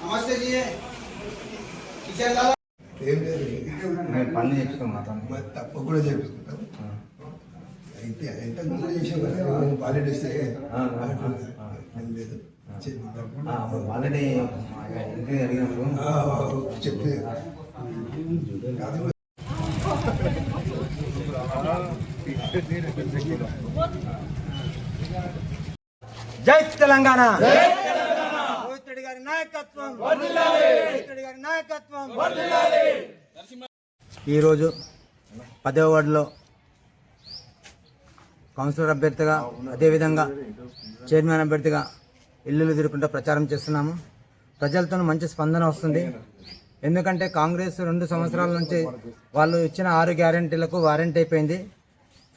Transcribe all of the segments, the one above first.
नमस्ते जी పని నేర్చుకున్నాను తప్పు కూడా చేపిస్తుంటాం అయితే ఎంత ముందు చేసాం బాలెడ్ వస్తే లేదు ఆల్రెడీ ఇంటికి అడిగినప్పుడు చెప్పి జై తెలంగాణ ఈరోజు 10వ వార్డులో కౌన్సిలర్ అభ్యర్థిగా అదేవిధంగా చైర్మన్ అభ్యర్థిగా ఇల్లులు తిరుగుకుంటూ ప్రచారం చేస్తున్నాము. ప్రజలతో మంచి స్పందన వస్తుంది. ఎందుకంటే కాంగ్రెస్ 2 సంవత్సరాల నుంచి వాళ్ళు ఇచ్చిన 6 గ్యారెంటీలకు వారంటీ అయిపోయింది.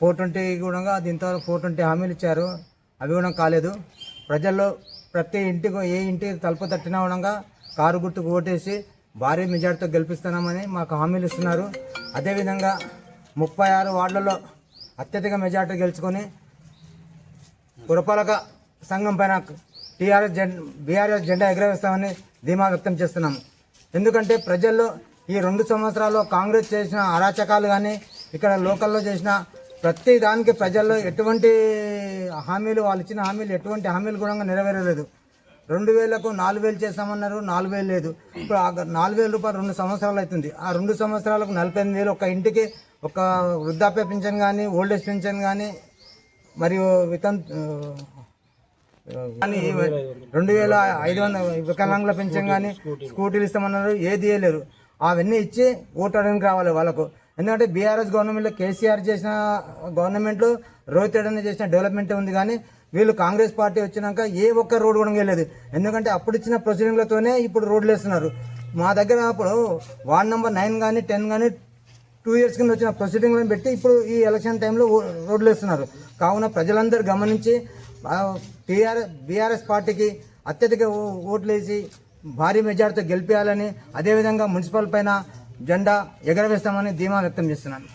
420 కూడా దీంతో 420 హామీలు ఇచ్చారు, అవి కూడా కాలేదు. ప్రజల్లో ప్రతి ఇంటికి ఏ ఇంటికి తలుపు తట్టినా ఉండగా కారు గుర్తుకు ఓటేసి భారీ మెజార్టీతో గెలిపిస్తున్నామని మాకు హామీలు ఇస్తున్నారు. అదేవిధంగా 36 వార్డులలో అత్యధిక మెజార్టీ గెలుచుకొని పురపాలక సంఘం పైన బీఆర్ఎస్ జెండా ఎగరవేస్తామని ధీమా వ్యక్తం చేస్తున్నాము. ఎందుకంటే ప్రజల్లో ఈ 2 సంవత్సరాల్లో కాంగ్రెస్ చేసిన అరాచకాలు కానీ ఇక్కడ లోకల్లో చేసిన ప్రతి దానికి ప్రజల్లో ఎటువంటి హామీలు, వాళ్ళు ఇచ్చిన హామీలు ఎటువంటి హామీలు కూడా నెరవేరలేదు. 2000కు 4000 చేస్తామన్నారు, 4000 లేదు. ఇప్పుడు 4000 రూపాయలు 2 సంవత్సరాలు అవుతుంది. ఆ 2 సంవత్సరాలకు 48,000 ఒక ఇంటికి ఒక వృద్ధాప్య పింఛన్ కానీ, ఓల్డేజ్ పింఛన్ కానీ, మరియు కానీ 2500 వికలాంగుల పెన్షన్ కానీ, స్కూటీలు ఇస్తామన్నారు, ఏది ఇవ్వలేరు. అవన్నీ ఇచ్చి ఓటు అడగడానికి రావాలి వాళ్ళకు. ఎందుకంటే బీఆర్ఎస్ గవర్నమెంట్లో కేసీఆర్ చేసిన గవర్నమెంట్లో రోహిత్ రెడ్డి చేసిన డెవలప్మెంట్ ఉంది, కానీ వీళ్ళు కాంగ్రెస్ పార్టీ వచ్చినాక ఏ ఒక్క రోడ్డు కూడా వేయలేదు. ఎందుకంటే అప్పుడు ఇచ్చిన ప్రొసీడింగ్లతోనే ఇప్పుడు రోడ్లు వేస్తున్నారు. మా దగ్గర అప్పుడు వార్డ్ నెంబర్ 9 కానీ 10 కానీ 2 ఇయర్స్ కింద వచ్చిన ప్రొసీడింగ్లను పెట్టి ఇప్పుడు ఈ ఎలక్షన్ టైంలో రోడ్లు వేస్తున్నారు. కావున ప్రజలందరూ గమనించి బీఆర్ఎస్ పార్టీకి అత్యధిక ఓట్లు వేసి భారీ మెజార్టీతో గెలిపించాలని, అదేవిధంగా మున్సిపల్ పైన జెండా ఎగరవేస్తామని ధీమా వ్యక్తం చేస్తున్నాను.